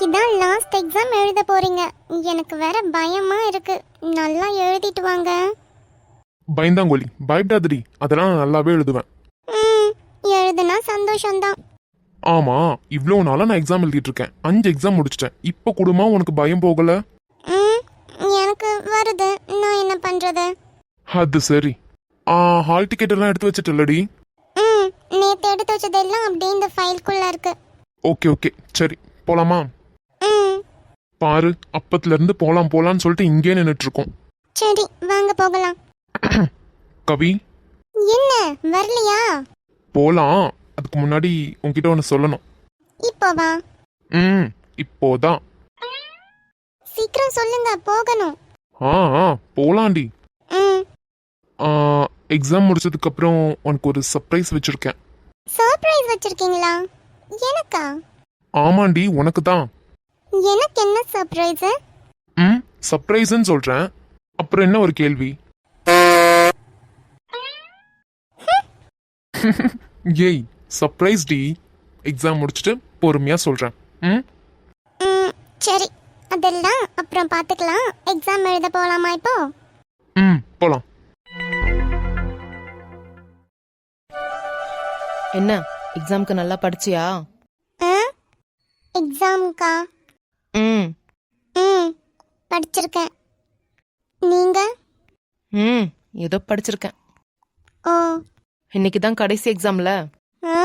இன்னைக்கு தான் last exam எழுத போறீங்க. எனக்கு வேற பயமா இருக்கு. நல்லா எழுதிட்டு வாங்க. பயந்தாங்கோலி பயப்படாதடி, அதெல்லாம் நான் நல்லாவே எழுதுவேன். ம், எழுதுனா சந்தோஷம்தான். ஆமா, இவ்வளோ நாளா நான் எக்ஸாம் எழுதிட்டு இருக்கேன். 5 எக்ஸாம் முடிச்சிட்டேன். இப்போ கூடமா உனக்கு பயம் போகல? ம், எனக்கு வருது. நான் என்ன பண்றது? அது சரி. ஹால் டிக்கெட் எல்லாம் எடுத்து வச்சிட்டல்லடி? ம், நேத்து எடுத்து வச்சதெல்லாம் அப்படியே இந்த ஃபைல்குள்ள இருக்கு. ஓகே ஓகே, சரி போலாமா? ம், பாரு, அப்பத்துல இருந்து போலாம் போலான்னு சொல்லிட்டு இங்கே நின்னுட்டு இருக்கோம். சரி வாங்க போகலாம். கவி, என்ன வரலையா? போலாம். அதுக்கு முன்னாடி உன்கிட்ட ஒன்று சொல்லணும். இப்போ வா. ம், இப்போதான். சீக்கிரம் சொல்லுங்க, போகணும். ஆ ஆ, போலாண்டி. ம், எக்ஸாம் முடிச்சதுக்கு அப்புறம் உனக்கு ஒரு சர்ப்ரைஸ் வச்சிருக்கேன். சர்ப்ரைஸ் வச்சிருக்கீங்களா? எனக்கா? ஆமாண்டி, உனக்கு தான். எனக்கு என்ன சர்ப்ரைஸ்? ம், சர்ப்ரைஸ்ன்னு சொல்றேன். அப்புறம் என்ன ஒரு கேள்வி? ஏய், சர்ப்ரைஸ் டி. எக்ஸாம் முடிச்சுட்டு பொறுமையா சொல்றேன். ம், ம், சரி, அதெல்லாம் அப்புறம் பார்த்துக்கலாம். எக்ஸாம் எழுத போலாமா இப்போ? ம், போலாம். என்ன எக்ஸாம்க்கு நல்லா படிச்சியா? ஆ, எக்ஸாமுக்கா? ம் ம், படிச்சிருக்கேன். நீங்க? ம் ஏதோ படிச்சிருக்கேன். ஓ. இன்னைக்கு தான் கடைசி எக்ஸாம்ல. ஆ,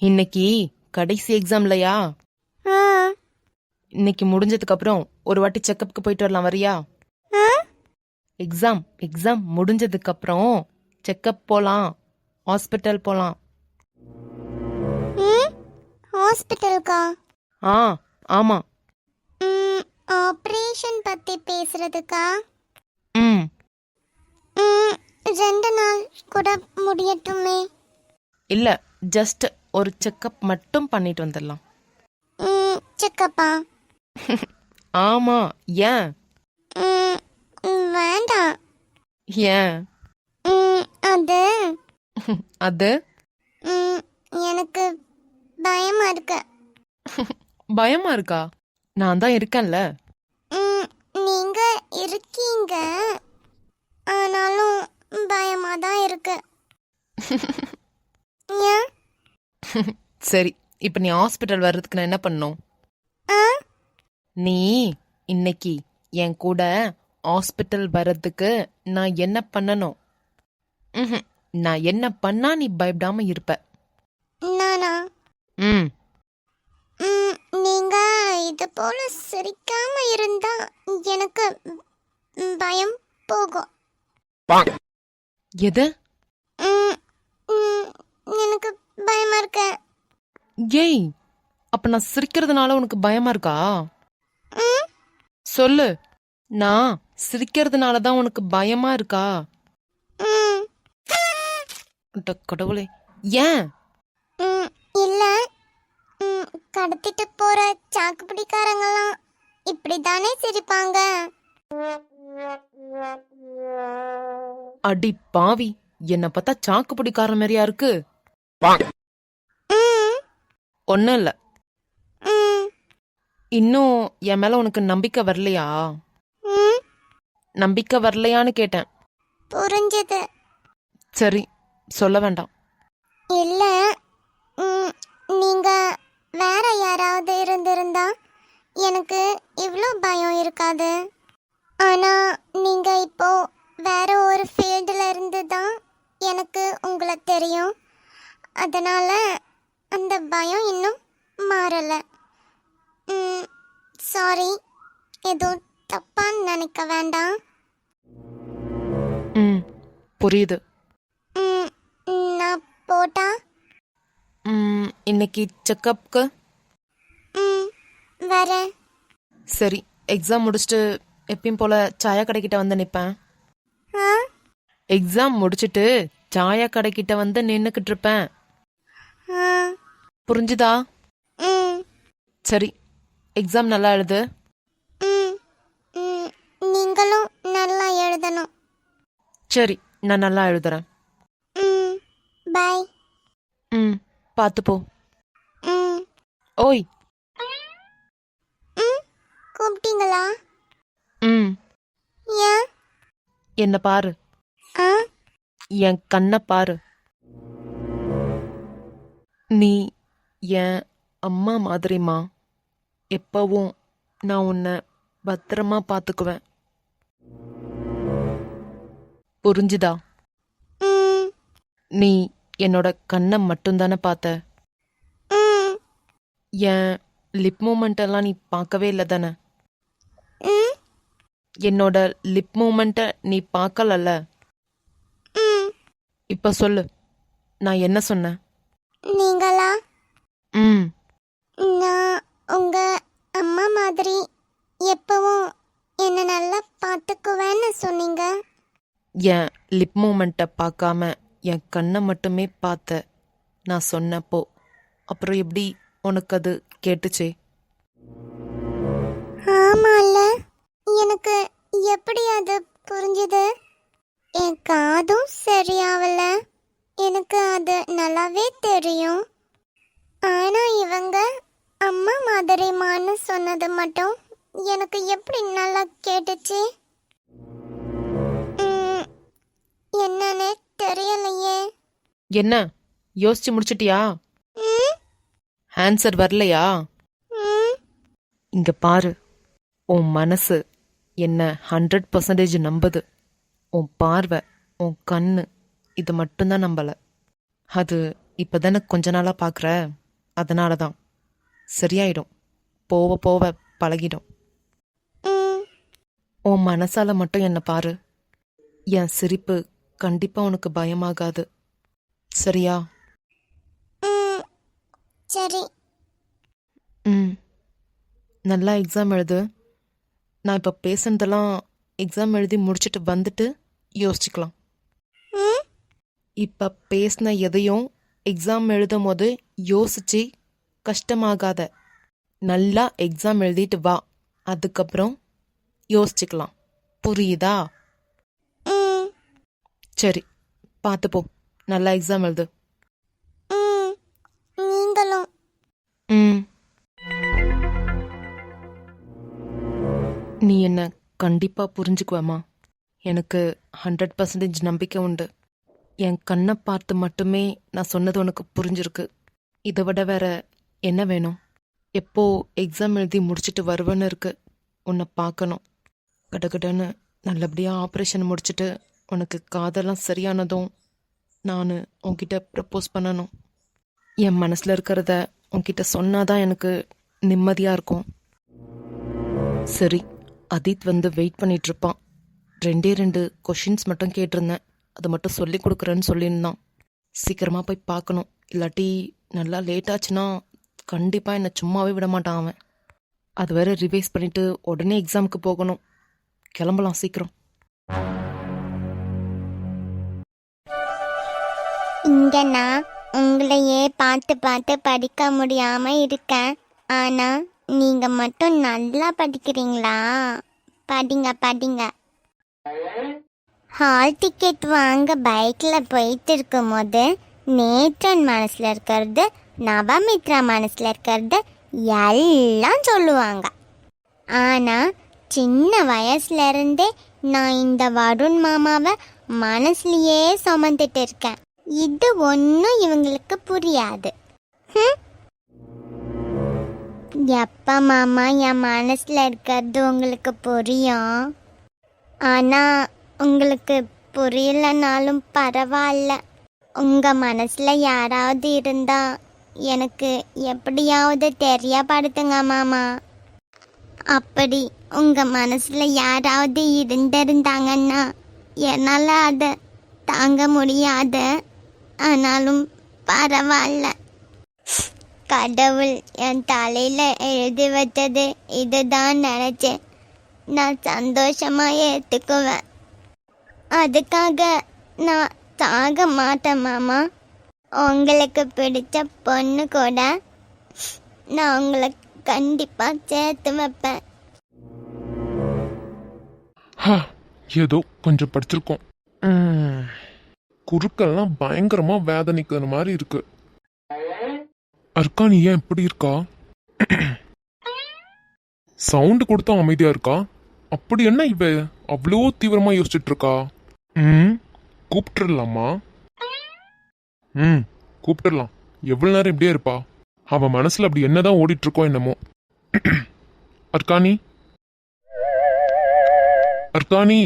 இன்னைக்கு கடைசி எக்ஸாம்லயா? ஆ, இன்னைக்கு முடிஞ்சதுக்கு அப்புறம் ஒரு வாட்டி செக்கப்புக்கு போயிட்டு வரலாம், வரியா? ஆ, எக்ஸாம் முடிஞ்சதுக்கு அப்புறம் செக்கப் போலாம், ஹாஸ்பிட்டல் போலாம். ம், ஹாஸ்பிட்டலுக்கா? ஆ ஆமா. ம், ஆபரேஷன் பத்தி பேசுறதுக்கா? ம் 2 நாள் கூட முடியட்டுமே. இல்ல, ஜஸ்ட் ஒரு செக்கப் மட்டும் பண்ணிட்டு வந்துடலாம். செக்கப்பா? ஆமா. ஏன்? ம், வேண்டாம். ஏன்? அது அது ம், எனக்கு பயமா இருக்கு. பயமா இருக்கா? நான் தான் இருக்கேன்ல. ம், நீங்க இருக்கீங்க, ஆனாலும் பயமா தான் இருக்கு. ஏன்? சரி, இப்ப நீ ஹாஸ்பிட்டல் வர்றதுக்கு நான் என்ன பண்ணணும்? ஆ, நீ இன்னைக்கு என் கூட ஹாஸ்பிட்டல் வர்றதுக்கு நான் என்ன பண்ணணும்? நான் என்ன பண்ணா நீ பயப்படாம இருப்ப? நானா? ம் ம், நீங்க இது போல சிரிக்காம இருந்தா எனக்கு பயம் போகும். எது? ம், ம், எனக்கு பயமா இருக்கு. ஏய், அப்ப நான் சிரிக்கிறதுனால உனக்கு பயமா இருக்கா? ம், சொல்லு, நான் சிரிக்கிறதுனால தான் உனக்கு பயமா இருக்கா? ம், அட கடவுளே, ஏன்? ம், இல்ல. கடத்திட்டு போற சாக்குப்பிடிக்காரங்களாம் இப்படித்தானே சிரிப்பாங்க. அடி பாவி, என்ன பார்த்தா சாக்கு பிடிக்கார மாதிரியா இருக்கு? ம், ஒன்னும் இல்ல. ம், இன்னும் என் மேல உனக்கு நம்பிக்கை வரலையா? ம், நம்பிக்கை வரலையான்னு கேட்டேன். புரிஞ்சது. சரி, சொல்ல வேண்டாம். இல்ல, ம், நீங்க வேற யாராவது இருந்திருந்தா எனக்கு இவ்வளோ பயம் இருக்காது. ஆனா நீங்க இப்போ வேற ஒரு ஃபீல்டில் இருந்து தான் எனக்கு உங்களை தெரியும். அதனால அந்த பயம் இன்னும் மாறல. சாரி, எதுவும் தப்பான்னு நினைக்க வேண்டாம். ம் புரியுது. ம், நான் போட்டா? இன்னைக்கு செக்கப்க்கு? ம், வரேன். சரி, எக்ஸாம் முடிச்சுட்டு எப்பயும் போல சாயா கடைக்கிட்ட வந்து நிப்பேன். ஆ, எக்ஸாம் முடிச்சிட்டு சாயா கடைக்கிட்ட வந்து நின்னுக்கிட்டு இருப்பேன். ஆ, புரிஞ்சுதா? ம், சரி, எக்ஸாம் நல்லா எழுது. ம், ம், நீங்களும் நல்லா எழுதணும். சரி, நான் நல்லா எழுதுறேன். ம், பை. ம் பார்த்து போ. ம், ஓய், கூப்பிட்டீங்களா? ம் ஏன்? என்ன பாரு, ஆ என் கண்ணை பாரு. நீ என் அம்மா மாதிரிம்மா. எப்பவும் நான் உன்னை பத்திரமா பார்த்துக்குவேன். புரிஞ்சுதா? ம் நீ என்னோட கண்ணை மட்டும்தானே பார்த்த. ம் என் லிப் மூமெண்ட் எல்லாம் நீ பார்க்கவே இல்லை தானே. ம் என்னோட லிப் மூமெண்ட்டை நீ பார்க்கலல்ல. ம் இப்போ சொல்லு, நான் என்ன சொன்னேன்? நீங்களா? ம் நான் உங்க அம்மா மாதிரி எப்பவும் என்ன நல்லா பார்த்துக்குவேன்னு சொன்னீங்க. என் லிப் மூமெண்ட்டை பார்க்காம என் கண்ணை மட்டுமே பார்த்த நான் சொன்னப்போ அப்புறம் எப்படி உனக்கு அது கேட்டுச்சே? ஆமால, எனக்கு எப்படி அது புரிஞ்சுது? என் காதும் சரியாவல, எனக்கு அது நல்லாவே தெரியும். ஆனா இவங்க அம்மா மாதிரிமான்னு சொன்னது மட்டும் எனக்கு எப்படி நல்லா கேட்டுச்சு? ம், என்னன்னே தெரியலையே. என்ன யோசிச்சு முடிச்சிட்டியா? ம், ஆன்சர் வரலையா? ம், இங்க பாரு, உன் மனசு என்ன 100% நம்புது. உன் பார்வை, உன் கண்ணு இது மட்டும்தான் நம்பல. அது இப்பதானே கொஞ்ச நாளா பார்க்குற, அதனால தான். சரியாயிடும், போவ போவ பழகிடும். ம், உன் மனசால மட்டும் என்ன பாரு. என் சிரிப்பு கண்டிப்பா உனக்கு பயமாகாது. சரியா? ம், சரி. ம் நல்லா எக்ஸாம் எழுது. நான் இப்போ பேசுனதெல்லாம் எக்ஸாம் எழுதி முடிச்சுட்டு வந்துட்டு யோசிச்சுக்கலாம். ம், இப்போ பேசின எதையும் எக்ஸாம் எழுதும் போது யோசிச்சு கஷ்டமாகாத. நல்லா எக்ஸாம் எழுதிட்டு வா, அதுக்கப்புறம் யோசிச்சுக்கலாம். புரியுதா? ம், சரி, பார்த்து போ, நல்லா எக்ஸாம் எழுது. ம், நீங்களும். ம் நீ என்ன கண்டிப்பா புரிஞ்சுக்குவேம்மா. எனக்கு 100% நம்பிக்கை உண்டு. என் கண்ணை பார்த்து மட்டுமே நான் சொன்னது உனக்கு புரிஞ்சிருக்கு. இதை விட வேற என்ன வேணும்? எப்போ எக்ஸாம் எழுதி முடிச்சுட்டு வருவேன்னு இருக்கு. உன்னை பார்க்கணும். கடகடன்னு நல்லபடியாக ஆப்ரேஷன் முடிச்சுட்டு உனக்கு காதெல்லாம் சரியானதும் நான் உன்கிட்ட ப்ரப்போஸ் பண்ணணும். என் மனசில் இருக்கிறத உன்கிட்ட சொன்னாதான் எனக்கு நிம்மதியாக இருக்கும். சரி, அதீத் வந்து வெயிட் பண்ணிட்டு இருப்பான். 2 கொஷின்ஸ் மட்டும் கேட்டிருந்தேன், அது மட்டும் சொல்லி கொடுக்குறேன்னு சொல்லியிருந்தான். சீக்கிரமாக போய் பார்க்கணும், இல்லாட்டி நல்லா லேட் ஆச்சுன்னா கண்டிப்பாக என்னை சும்மாவே விட மாட்டான் அவன். அது வேற ரிவைஸ் பண்ணிட்டு உடனே எக்ஸாமுக்கு போகணும். கிளம்பலாம் சீக்கிரம். இங்க நான் உங்களையே பார்த்து பார்த்து படிக்க முடியாம இருக்கேன். ஆனா நீங்க மட்டும் நல்லா படிக்கிறீங்களா? படிங்க படிங்க. ஹால் டிக்கெட் வாங்க பைக்ல போயிட்டு இருக்கும் போது நேற்றன் மனசுல இருக்கிறது, நவமித்ரா மனசுல இருக்கிறது எல்லாம் சொல்லுவாங்க. ஆனா சின்ன வயசுல இருந்தே நான் இந்த வருண் மாமாவை மனசுலயே சுமந்துட்டு இருக்கேன். இது ஒன்றும் இவங்களுக்கு புரியாது. எப்ப மாமா என் மனசுல இருக்கிறது உங்களுக்கு புரியும்? ஆனா உங்களுக்கு புரியலனாலும் பரவாயில்ல. உங்க மனசுல யாராவது இருந்தா எனக்கு எப்படியாவது தெரியப்படுத்துங்க மாமா. அப்படி உங்க மனசுல யாராவது இருந்திருந்தாங்கன்னா என்னால் அதை தாங்க முடியாது. ஆனாலும் பரவாயில்ல. கடவுள் என் தலையில எழுதி வச்சது இதுதான் நினைச்சேன். நான் சந்தோஷமா ஏற்றுக்குவேன். அதுக்காக நான் சாக மாட்டேன் மாமா. உங்களுக்கு பிடிச்ச பொண்ணு கூட நான் உங்களை கண்டிப்பா சேர்த்து வைப்பேன். ஏதோ கொஞ்சம் படிச்சிருக்கோம். குறுக்கெல்லாம் பயங்கரமா வேதனைக்கிற மாதிரி இருக்கு. அர்க்கா, நீ ஏன் இப்படி இருக்கா? சவுண்டு கொடுத்தா அமைதியா இருக்கா? அப்படி என்ன இவ அவ்வளோ தீவிரமா யோசிச்சுட்டு இருக்கா? ம் கூப்பிட்டுடலாமா? ம் கூப்பிட்டுடலாம். எவ்வளவு நேரம் இப்படியே இருப்பா? அவ மனசுல அப்படி என்னதான் ஓடிட்டு இருக்கோ என்னமோ. அர்க்கானி, அர்க்கானி,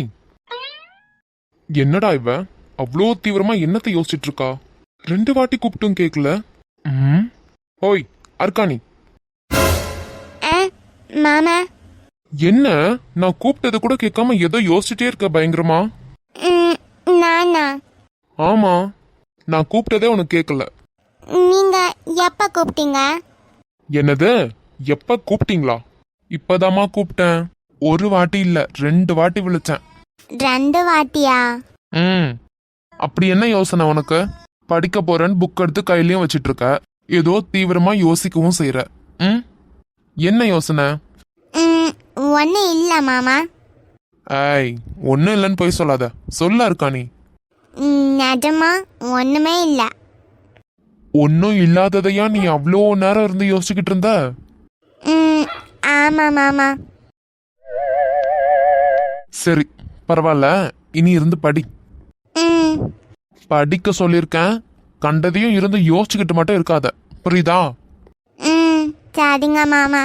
என்னடா இவ அவ்வளோ தீவிரமா என்னத்தை யோசிச்சுட்டு இருக்கா? 2 வாட்டி கூப்பிட்டும் கேட்கல. ம் ஓய் அர்க்கானி, ஆ மாமா. என்ன நான் கூப்பிட்டது கூட கேட்காம ஏதோ யோசிச்சுட்டே இருக்க பயங்கரமா? ம், நானா? ஆமா, நான் கூப்பிட்டதே உனக்கு கேட்கல. நீங்க எப்ப கூப்பிட்டீங்க? என்னது எப்ப கூப்பிட்டீங்களா? இப்பதாம்மா கூப்பிட்டேன். 1 வாட்டி இல்ல 2 வாட்டி விழிச்சேன். 2 வாட்டியா? ம் அப்படி என்ன யோசனை உனக்கு? படிக்க போறேன்னு புக் எடுத்து கையிலயும் வச்சிட்டு இருக்க, ஏதோ தீவிரமா யோசிக்கவும் செய்யற. ம் என்ன யோசனை? ம், ஒன்னும் இல்ல மாமா. ஏய் ஒன்னும் இல்லைன்னு போய் சொல்லாத. சொல்ல இருக்கா நீ? நிஜமா ஒண்ணுமே இல்ல. ஒன்னும் இல்லாததையா நீ அவ்வளோ நேரம் இருந்து யோசிச்சுக்கிட்டு இருந்த? ம், ஆமா மாமா. சரி பரவாயில்ல, இனி இருந்து படி. ம், படிக்க சொல்லியிருக்கேன். கண்டதையும் இருந்து யோசிச்சுக்கிட்டு மட்டும் இருக்காத, புரியுதா? ம், சரிங்க மாமா.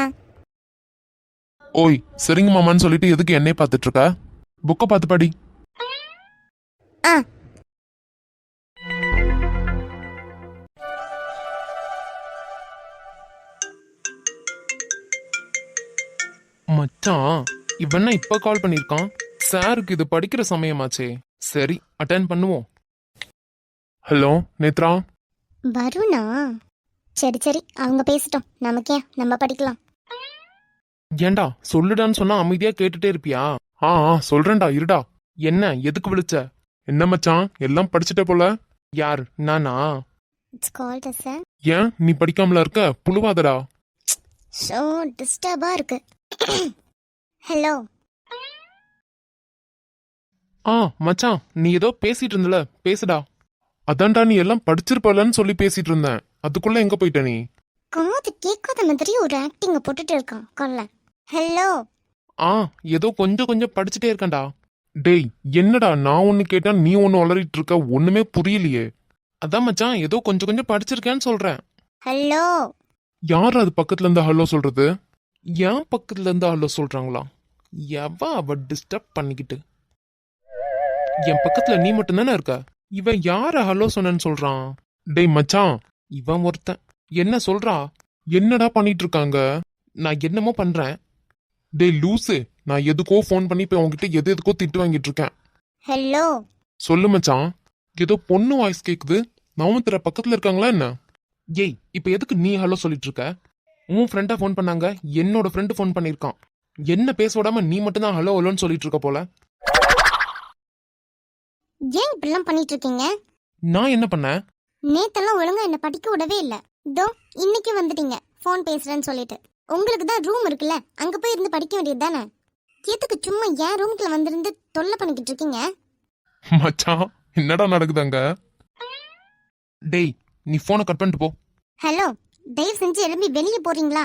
ஓய் சரிங்க மாமான்னு சொல்லிட்டு எதுக்கு என்னை பார்த்துட்டு இருக்க? புக்கை பார்த்து படி. ஆ. மச்சான் இவன இப்ப கால் பண்ணிருக்கான். சாருக்கு இது படிக்கிற சமயமாச்சே. சரி அட்டென்ட் பண்ணுவோம். ஹலோ நேத்ரா. வருணா? சரி சரி, அவங்க பேசட்டும். நமக்கே, நம்ம படிக்கலாம். ஏண்டா சொல்லுடான்னு சொன்னா அமைதியா கேட்டுட்டே இருப்பியா? ஆ சொல்றேன்டா இருடா. என்ன எதுக்கு விழிச்ச? என்ன மச்சான் எல்லாம் படிச்சுட்டே போல? யார் நானா? இட்ஸ் கால்ட் அஸ் ஏன் நீ படிக்காமல இருக்க? புழுவாதடா. ஸோ டிஸ்டர்பா இருக்கு. ஹலோ. மச்சான் நீ ஏதோ பேசிட்டு இருந்தல, பேசுடா. அதான்டா நீ எல்லாம் படிச்சிருப்பலன்னு சொல்லி பேசிட்டு இருந்தேன். அதுக்குள்ள எங்க போயிட்ட நீ? காது கேட்காத மாதிரி ஒரு ஆக்டிங்க போட்டுட்டு இருக்கான் கொல்ல. ஹலோ. ஏதோ கொஞ்சம் கொஞ்சம் படிச்சுட்டே இருக்கேன்டா. டேய் என்னடா நான் ஒன்னு கேட்டா நீ ஒன்னு வளரிட்டு இருக்க, ஒண்ணுமே புரியலையே. அதான் மச்சான் ஏதோ கொஞ்சம் கொஞ்சம் படிச்சிருக்கேன்னு சொல்றேன். ஹலோ. யார் அது பக்கத்துல இருந்து ஹலோ சொல்றது? ஏன் பக்கத்துல இருந்து ஹலோ சொல்றாங்களா? அவ டிஸ்டர்ப் பண்ணிக்கிட்டு. என் பக்கத்துல நீ மட்டும் தானே இருக்க. இவன் யார ஹலோ சொன்னேன்னு சொல்றான்? டேய் மச்சான் இவன் ஒருத்தன் என்ன சொல்றா? என்னடா பண்ணிட்டு இருக்காங்க? நான் என்னமோ பண்றேன். டேய் லூசு, நான் எதுக்கோ ஃபோன் பண்ணி இப்ப உன்கிட்ட எதுக்கோ திட்டு வாங்கிட்டு இருக்கேன். ஹலோ. சொல்லு மச்சான். ஏதோ பொண்ணு வாய்ஸ் கேக்குது. நவமத்திர பக்கத்துல இருக்காங்களா என்ன? ஏய் இப்ப எதுக்கு நீ ஹலோ சொல்லிட்டு இருக்க? உன் ஃப்ரெண்டா ஃபோன் பண்ணாங்க, என்னோட ஃப்ரெண்டு ஃபோன் பண்ணிருக்கான். என்ன பேச விடாம நீ மட்டும் தான் ஹலோ ஹலோன்னு சொல்லிட்டு இருக்க போல. ஏன் இப்படிலாம் பண்ணிட்டு இருக்கீங்க? நான் என்ன பண்ணேன்? நேத்தெல்லாம் ஒழுங்கா என்ன படிக்க விடவே இல்ல. தோ இன்னைக்கு வந்துட்டீங்க ஃபோன் பேசுறேன்னு சொல்லிட்டு. உங்களுக்கு தான் ரூம் இருக்குல்ல, அங்க போய் இருந்து படிக்க வேண்டியது தானே. எதுக்கு சும்மா என் ரூம்குள்ள வந்திருந்து தொல்லை பண்ணிக்கிட்டு இருக்கீங்க? மச்சான் என்னடா நடக்குதாங்க? டேய் நீ போனை கட் பண்ணிட்டு போ. ஹலோ, தயவு செஞ்சு எழும்பி வெளியே போறீங்களா?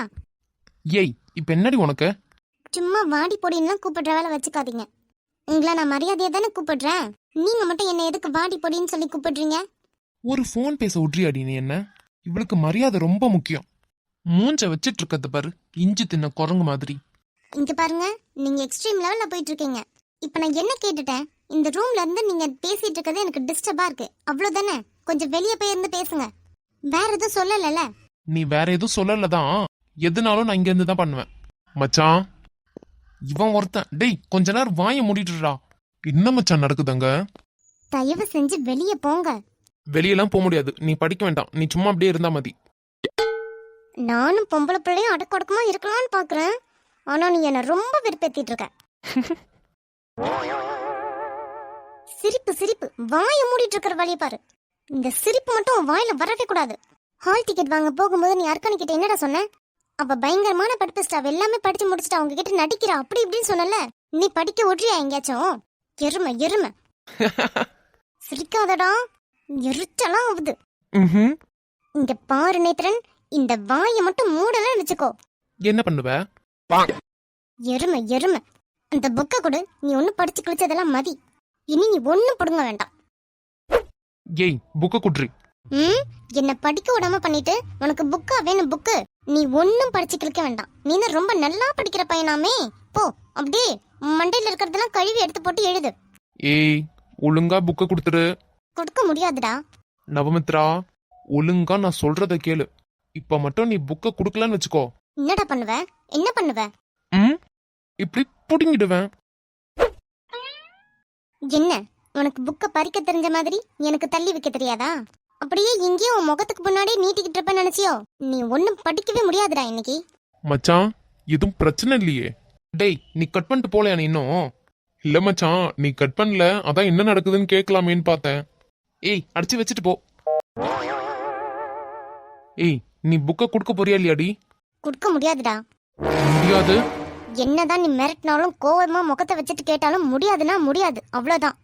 ஏய் இப்ப என்னடி உனக்கு? சும்மா வாடி பொடின்லாம் கூப்பிடுற வேலை வச்சுக்காதீங்க. உங்களை நான் மரியாதையா தானே கூப்பிடுறேன். நீங்க மட்டும் என்ன எதுக்கு வாடி பொடின்னு சொல்லி கூப்பிடுறீங்க? ஒரு போன் பேச விட்றியாடி நீ என்ன? இவளுக்கு மரியாதை ரொம்ப முக்கியம். மூஞ்ச வச்சிட்டு இருக்கறது பாரு, இஞ்சி தின்ன குரங்கு மாதிரி. இங்க பாருங்க, நீங்க எக்ஸ்ட்ரீம் லெவல்ல போயிட்டு இருக்கீங்க. இப்ப நான் என்ன கேட்டுட்டேன்? இந்த ரூம்ல இருந்து நீங்க பேசிட்டு இருக்கிறது எனக்கு டிஸ்டர்பா இருக்கு, அவ்வளவுதானே. கொஞ்சம் வெளியே போய் இருந்து பேசுங்க. வேற எதுவும் சொல்லல. நீ வேற எதுவும் சொல்லலதான். எதுனாலும் நான் இங்க இருந்து தான் பண்ணுவேன். மச்சான் இவன் ஒருத்தன். டேய் கொஞ்ச நேரம் வாய மூடிட்டுடா. என்ன மச்சான் நடக்குதுங்க? தயவு செஞ்சு வெளியே போங்க. வெளியெல்லாம் போக முடியாது, நீ படிக்க வேண்டாம். நீ சும்மா அப்படியே இருந்தா மதி. நானும் பொம்பளை பிள்ளையும் அடக்கொடக்கமா இருக்கலாம்னு பாக்குறேன். ஆனா நீ என்ன ரொம்ப வெறுப்பேத்திட்டு இருக்க. சிரிப்பு சிரிப்பு, வாய மூடிட்டு இருக்கிற வழியை பாரு. இந்த சிரிப்பு மட்டும் உன் வாயில வரவே கூடாது. ஹால் டிக்கெட் வாங்க போகும்போது நீ அர்க்கனி கிட்ட என்னடா சொன்ன? அவ பயங்கரமான படிப்பிஸ்டா, எல்லாமே படிச்சு முடிச்சுட்டா, அவங்க கிட்ட நடிக்கிறா அப்படி இப்படின்னு சொன்னல. நீ படிக்க விட்றியா எங்கேயாச்சும்? எருமை எருமை. சிரிக்காதடா, எரிச்சலாம் ஆகுது. இங்க பாரு நேத்ரன், இந்த வாயை மட்டும் மூடலன்னு வச்சுக்கோ. என்ன பண்ணுவ? எருமை எருமை. அந்த புக்கை கொடு. நீ ஒன்னும் படிச்சு கிழிச்சதெல்லாம் மதி. இனி நீ ஒன்னும் பிடுங்க வேண்டாம். ஏய் புக்க குட்ரி. என்ன படிக்க விடாம பண்ணிட்டு உனக்கு புக்கா வேணும் புக்கு. நீ ஒன்னும் படிச்சு கிழிக்க வேண்டாம். நீ ரொம்ப நல்லா படிக்கிற பையனாமே. போ அப்படியே மண்டையில இருக்கிறதெல்லாம் கழுவி எடுத்து போட்டு எழுது. ஏய் ஒழுங்கா புக்க கொடுத்துரு. கொடுக்க முடியாதுடா. நவமித்ரா ஒழுங்கா நான் சொல்றத கேளு. இப்ப மட்டும் நீ புக்க குடுக்கலன்னு வச்சுக்கோ. என்னடா பண்ணுவ? என்ன பண்ணுவ? இப்படி புடுங்கிடுவேன். என்ன உனக்கு புக்க பறிக்க தெரிஞ்ச மாதிரி எனக்கு தள்ளி வைக்க தெரியாதா? அப்படியே இங்கேயே உன் முகத்துக்கு முன்னாடி நீட்டிக்கிட்டு இருப்ப நினைச்சியோ? நீ ஒன்னும் படிக்கவே முடியாதுடா இன்னைக்கு. மச்சான் எதுவும் பிரச்சனை இல்லையே. டேய் நீ கட் பண்ணிட்டு போலையா நீ இன்னும்? இல்ல மச்சான் நீ கட் பண்ணல, அதான் என்ன நடக்குதுன்னு கேட்கலாமேன்னு பார்த்தேன். ஏய் அடிச்சு வச்சுட்டு போ. ஏய் நீ புக்க குடுக்க போறியா இல்லையாடி? குடுக்க முடியாதுடா. முடியாது? என்னதான் நீ மிரட்டினாலும் கோவமா முகத்தை வச்சுட்டு கேட்டாலும் முடியாதுன்னா முடியாது, அவ்வளவுதான்.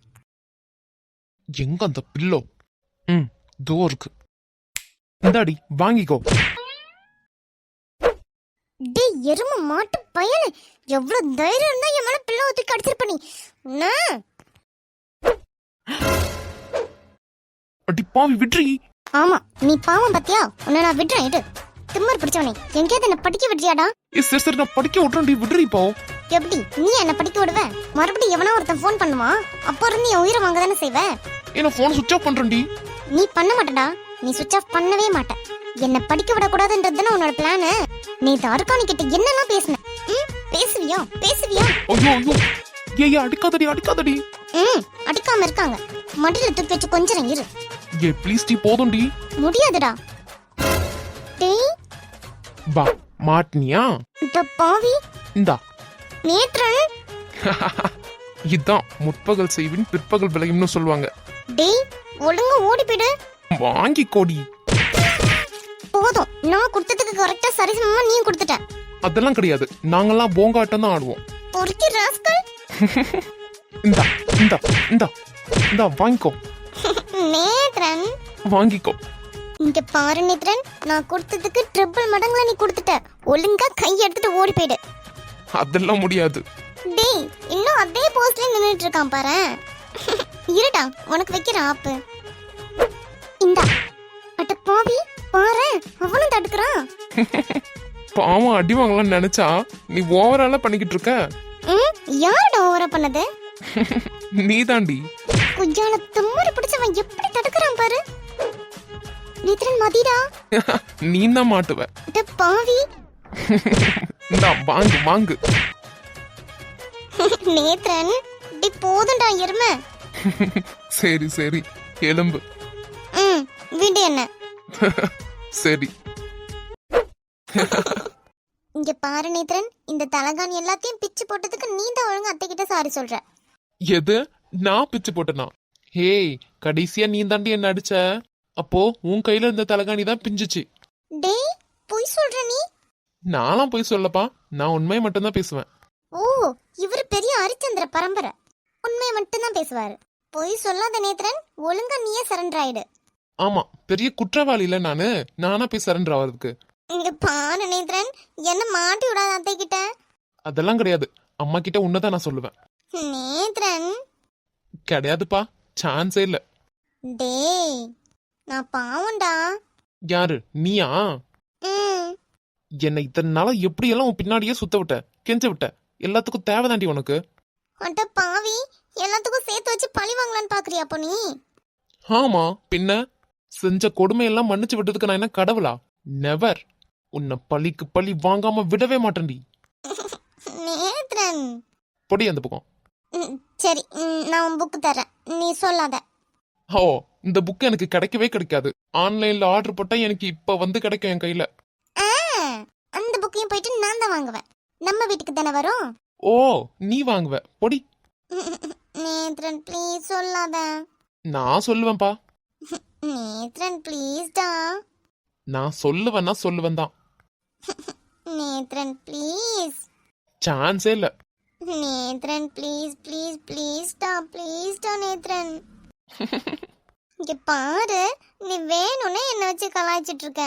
எங்க அந்த பில்லோ? தோ இருக்கு. இந்தாடி வாங்கிக்கோ. டேய் எரும மாட்டு பையனே, எவ்வளவு தைரியம் இருந்தா என் மேல பிள்ளை ஊத்தி கடிச்சிருப்ப நீ. அடி பாவி விட்ரி. ஆமா நீ பாவம் பத்தியா? உன்னை நான் விடுறேன். இடு திம்மர் பிடிச்சவனே, எங்கேயாவது என்ன படிக்க விடுறியாடா? சரி சரி நான் படிக்க விட்டுறேன்டி, விட்ரி இப்போ. எப்படி நீ என்ன படிக்க விடுவ? மறுபடியும் எவனா ஒருத்தன் போன் பண்ணுமா? அப்ப இருந்து என் உயிரை வாங்க தானே செய்வ. என்ன போன் சுவிட்ச் ஆஃப் பண்றேன்டி. நீ பண்ண மாட்டடா. நீ சுவிட்ச் ஆஃப் பண்ணவே மாட்ட. என்ன படிக்க விடக்கூடாதுன்றதுன்னு உன்னோட பிளானு. நீ தாருக்கானி கிட்ட என்னெல்லாம் பேசுன? பேசுவியா பேசுவியா? ஐயோ ஐயோ ஏய் அடிக்காதடி அடிக்காதடி. அடிக்காம இருக்காங்க. மடியில தூக்கி வச்சு கொஞ்சம் இரு. ஏ ப்ளீஸ் டி போதும்டி. முடியாதுடா. டேய் வா மாட்னியா? இந்த பாவி. இந்தா நேத்ரன். இதான் முற்பகல் செய்வின் பிற்பகல் விளையும்னு சொல்லுவாங்க. டேய் ஒழுங்கா ஓடி போயிடு. வாங்கி கோடி. போதும், நான் கொடுத்ததுக்கு கரெக்டா சரிசமமா நீ கொடுத்துட்ட. அதெல்லாம் கிடையாது, நாங்கெல்லாம் போங்காட்டம் தான் ஆடுவோம். பொறுக்கி ராஸ்கல். இந்தா இந்தா இந்தா இந்தா வாங்கிக்கோ. நேத்ரன் வாங்கிக்கோ. இங்க பாரு நேத்ரன், நான் கொடுத்ததுக்கு ட்ரிபிள் மடங்குல நீ கொடுத்துட்ட. ஒழுங்கா கை எடுத்துட்டு ஓடி போயிடு. அதெல்லாம் முடியாது. டேய் இன்னும் அதே போஸ்ட்ல நின்னுட்டு இருக்கான் பாரு. இருடா உனக்கு வைக்கிறேன் ஆப்பு. இந்தா. அட பாவி பாரு, அவனும் தடுக்குறான். பாவம் அடி வாங்கலாம்னு நினைச்சா நீ ஓவராலா பண்ணிக்கிட்டு இருக்க. யாரோட ஓவரா பண்ணது? நீ தாண்டி. குஜால தும்மறு பிடிச்சவன் எப்படி தடுக்குறான் பாரு. நேத்ரன் மதிடா. நீ தான் மாட்டுவ. அட பாவி. இந்தா வாங்கு வாங்கு. நேத்ரன் டி போதும்டா எருமை. சரி சரி எலும்பு. வீடு என்ன? சரி. இங்க பாரு நேத்ரன், இந்த தலகாணி எல்லாத்தையும் பிச்சு போட்டதுக்கு நீ தான் ஒழுங்கா அத்தை கிட்ட சாரி சொல்ற. எது நான் பிச்சு போட்டனா? ஹேய் கடைசியா நீ தாண்டி என்ன அடிச்ச. அப்போ உன் கையில இருந்த தலகாணி தான் பிஞ்சுச்சு. டேய் பொய் சொல்ற நீ. நான்லாம் போய் சொல்லப்பா, நான் உண்மையை மட்டும்தான் பேசுவேன். ஓ இவரு பெரிய ஹரிச்சந்திர பரம்பரை. உண்மையை மட்டும்தான் பேசுவாரு. பொய் சொல்லாத நேத்ரன், ஒழுங்கா நீயே சரண்டர் ஆயிடு. ஆமா பெரிய குற்றவாளி இல்ல நானு, நானா போய் சரண்டர் ஆவதுக்கு. இங்க பாரு நேத்ரன், என்ன மாட்டி விடாத அத்தை கிட்ட. அதெல்லாம் கிடையாது, அம்மா கிட்ட உன்னதான் நான் சொல்லுவேன். நேத்ரன் கிடையாதுப்பா, சான்ஸே இல்ல. டேய் நான் பாவம்டா. யாரு நீயா? என்னை இத்தனை நாளா எப்படியெல்லாம் உன் பின்னாடியே சுத்த விட்ட, கெஞ்ச விட்ட, எல்லாத்துக்கும் தேவைதாண்டி உனக்கு. அட பாவி, எல்லாத்துக்கும் சேர்த்து வச்சு பழி வாங்கலான்னு பாக்குறியா அப்போ நீ? ஆமா பின்ன, செஞ்ச கொடுமையெல்லாம் மன்னிச்சு விட்டதுக்கு நான் என்ன கடவுளா? நெவர். உன்னை பழிக்கு பழி வாங்காம விடவே மாட்டேன்டி. நேத்ரன் பொடி அந்த பக்கம். சரி நான் புக் தரேன், நீ சொல்லாத. ஓ இந்த புக் எனக்கு கிடைக்கவே கிடைக்காது. ஆன்லைன்ல ஆர்டர் போட்டா எனக்கு இப்ப வந்து கிடைக்கும் என் கையில. அந்த புக்கையும் போயிட்டு நான் தான் வாங்குவேன். நம்ம வீட்டுக்கு தானே வரும். ஓ நீ வாங்குவ பொடி. நேத்ரன் ப்ளீஸ் சொல்லாத. நான் சொல்லுவேன்பா. நேத்ரன் ப்ளீஸ்டா. நான் சொல்லுவேன்னா சொல்லுவேன் தான். நேத்ரன் ப்ளீஸ். சான்ஸே இல்ல. நேத்ரன் ப்ளீஸ் ப்ளீஸ் ப்ளீஸ்டா ப்ளீஸ்டா நேத்ரன். இங்க பாரு, நீ வேணும்னே என்ன வச்சு கலாய்ச்சிட்டு இருக்க.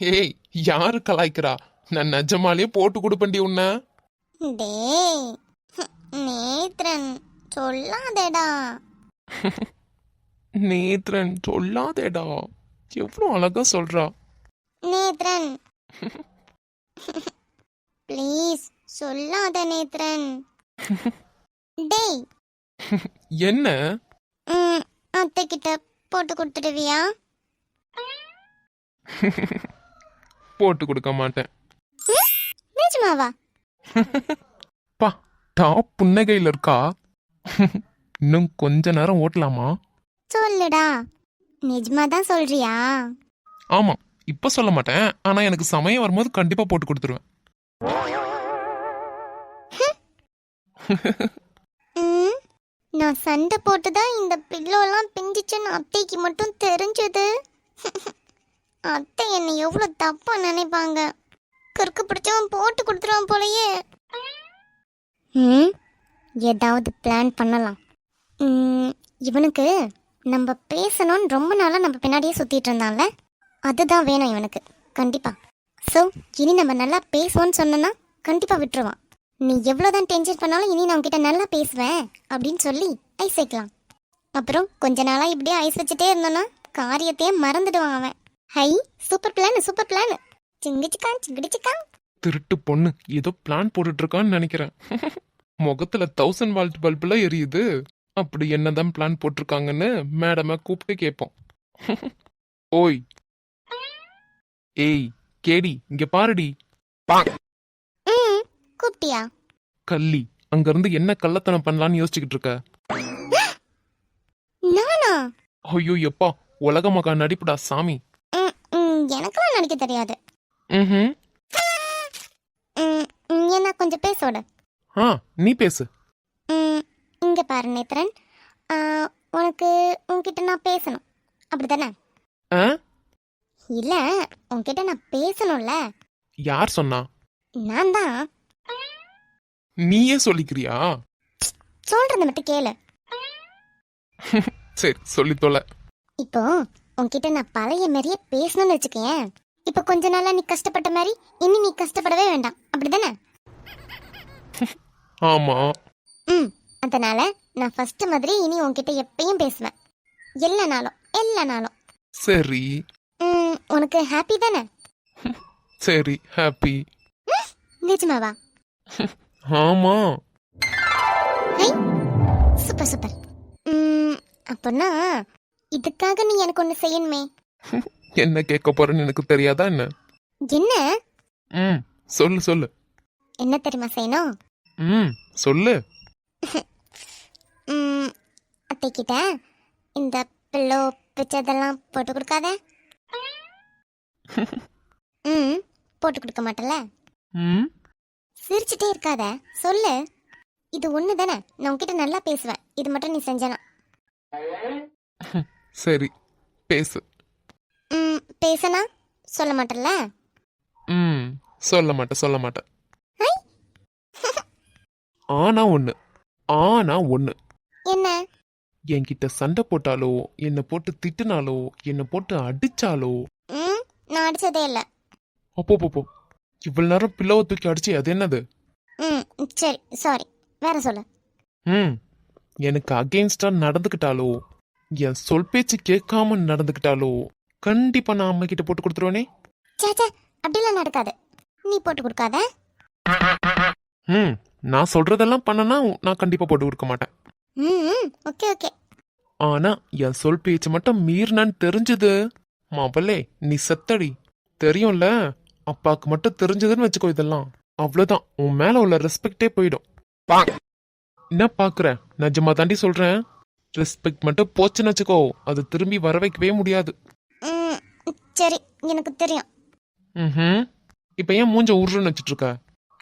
ஏய் யாரு கலாய்க்கிறா? நான் நிஜமாலேயே போட்டு கொடுப்பண்டி உன்ன. டேய் நேத்ரன் சொல்லாதேடா. நேத்ரன் சொல்லாதேடா. எவ்வளோ அழகா சொல்றா. நேத்ரன் ப்ளீஸ் சொல்லாத நேத்ரன். டேய் என்ன? அத்தை கிட்ட போட்டு கொடுத்துடுவியா? போட்டு கொடுக்க மாட்டேன். நிஜமாவா? பா, டாப் புன்னகையில் இருக்கா. இன்னும் கொஞ்ச நேரம் ஓட்டலாமா? சொல்லுடா, நிஜமா தான் சொல்றியா? ஆமா, இப்ப சொல்ல மாட்டேன். ஆனா எனக்கு சமயம் வரும்போது கண்டிப்பா போட்டு கொடுத்துருவேன். ம், நான் சண்டை போட்டுதான் இந்த பில்லோலாம் பிஞ்சிச்சுன்னு அத்தைக்கு மட்டும் தெரிஞ்சது. அத்தை என்னை எவ்வளோ தப்பா நினைப்பாங்க. கருக்கு பிடிச்சவன் போட்டு கொடுத்துருவான் போலயே. ஏதாவது பிளான் பண்ணலாம். இவனுக்கு நம்ம பேசணும்னு ரொம்ப நாளாக நம்ம பின்னாடியே சுற்றிட்டு இருந்தான்ல, அதுதான் வேணும் இவனுக்கு கண்டிப்பாக. ஸோ இனி நம்ம நல்லா பேசுவோன்னு சொன்னோன்னா கண்டிப்பாக விட்டுருவான். நீ எவ்வளோதான் டென்ஷன் பண்ணாலும் இனி நான் உன்கிட்ட நல்லா பேசுவேன் அப்படின்னு சொல்லி ஐஸ் வைக்கலாம். அப்புறம் கொஞ்ச நாளாக இப்படியே ஐஸ் வச்சுட்டே இருந்தோன்னா காரியத்தையே மறந்துடுவான் அவன். Hi, super plan super plan. சிங்கிச்சிக்கான் சிங்கிடிச்சிக்கான். திருட்டு பொண்ணு ஏதோ பிளான் போட்டுட்டு இருக்கான்னு நினைக்கிறேன். முகத்துல 1000 வால்ட் பல்புல எரியுது. அப்படி என்னதான் பிளான் போட்டிருக்காங்கன்னு மேடம கூப்பிட்டு கேட்போம். ஓய், ஏய் கேடி, இங்க பாருடி. கூப்பிட்டியா? கள்ளி, அங்க இருந்து என்ன கள்ளத்தனம் பண்ணலான்னு யோசிச்சுக்கிட்டு இருக்க? நானா? ஐயோ எப்பா, உலக மகா நடிப்புடா சாமி. எனக்கெல்லாம் நடிக்க தெரியாது. என்ன கொஞ்சம் பேசோட. நீ பேசு. இங்க பாரு நேத்ரன், உனக்கு உன்கிட்ட நான் பேசணும் அப்படித்தானே? இல்ல, உன்கிட்ட நான் பேசணும்ல. யார் சொன்னா? நான் தான். நீயே சொல்லிக்கிறியா? சொல்றத மட்டும் கேளு. சரி, சொல்லி தொலை. இப்போ உன்கிட்ட நான் பழைய மாதிரியே பேசணும்னு வச்சுக்கேன். இப்போ கொஞ்ச நாளா நீ கஷ்டப்பட்ட மாதிரி இனி நீ கஷ்டப்படவே வேண்டாம் அப்படிதானே? ஆமா. அதனால நான் ஃபர்ஸ்ட் மாதிரி இனி உன்கிட்ட எப்பயும் பேசுவேன். எல்லா நாளும். சரி. உனக்கு ஹாப்பி தானே? சரி, ஹாப்பி. நிஜமாவா? ஆமா. Super super. அப்பனா இதுக்காக நீ எனக்கு ஒண்ணு செய்யணுமே. என்ன கேட்க போறேன்னு எனக்கு தெரியாதா என்ன? என்ன? சொல்லு சொல்லு. என்ன தெரியுமா செய்யணும்? சொல்லு. அத்தை கிட்ட இந்த பில்லோ பிச்சதெல்லாம் போட்டு கொடுக்காத. போட்டு கொடுக்க மாட்டல. சிரிச்சுட்டே இருக்காத, சொல்லு. இது ஒண்ணு தானே, நான் உன்கிட்ட நல்லா பேசுவேன். இது மட்டும் நீ செஞ்சனா. சரி, பேசு. பேசனா சொல்ல மாட்டல. சொல்ல மாட்டேன். ஆனா ஒண்ணு. என்ன? என்கிட்ட சண்டை போட்டாலோ, என்னை போட்டு திட்டுனாலோ, என்னை போட்டு அடிச்சாலோ. நான் அடிச்சதே இல்ல. அப்போ இவ்வளவு நேரம் பில்லோவை தூக்கி அடிச்சு அது என்னது? சரி சாரி, வேற சொல்லு. எனக்கு அகெயின்ஸ்டா நடந்துக்கிட்டாலோ, என் சொல் பேச்சு கேட்காம நடந்துக்கிட்டாலோ கண்டிப்பா நான் அம்மா கிட்ட போட்டு கொடுத்துருவேனே. சேச்சே, அப்படிலாம் நடக்காது. நீ போட்டு கொடுக்காத. நான் சொல்றதெல்லாம் பண்ணனா நான் கண்டிப்பா போட்டு கொடுக்க மாட்டேன். Okay okay. ஆனா என் சொல் பேச்சு மட்டும் மீறினான்னு தெரிஞ்சது, மாவளே நீ செத்தடி. தெரியும்ல, அப்பாக்கு மட்டும் தெரிஞ்சதுன்னு வச்சுக்கோ, இதெல்லாம் அவ்வளவுதான். உன் மேல உள்ள ரெஸ்பெக்டே போயிடும். என்ன பாக்குற? நிஜமா தாண்டி சொல்றேன். ரெஸ்பெக்ட் மட்டும் போச்சுன்னு வச்சுக்கோ, அது திரும்பி வர வைக்கவே முடியாது. சரி, எனக்கு தெரியும். இப்ப ஏன் மூஞ்ச உருன்னு வச்சுட்டு இருக்க?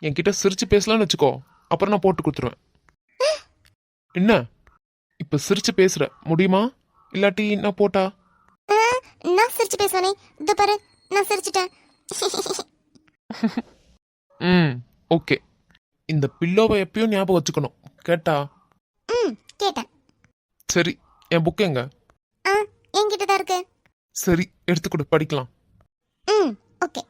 என்கிட்ட சிரிச்சு பேசலாம்னு வச்சுக்கோ, அப்புறம் நான் போட்டு கொடுத்துருவேன். என்ன இப்ப சிரிச்சு பேசுற முடியுமா? இல்லாட்டி நான் போட்டா? நான் சிரிச்சு பேசுவேனே, இது பாரு, நான் சிரிச்சிட்டேன். ஓகே. இந்த பில்லோவை எப்பயும் ஞாபகம் வச்சுக்கணும், கேட்டா? கேட்டேன். சரி, என் புக் எங்க? என்கிட்ட தான் இருக்கு. சரி, எடுத்துக்கொடு, படிக்கலாம். ஓகே.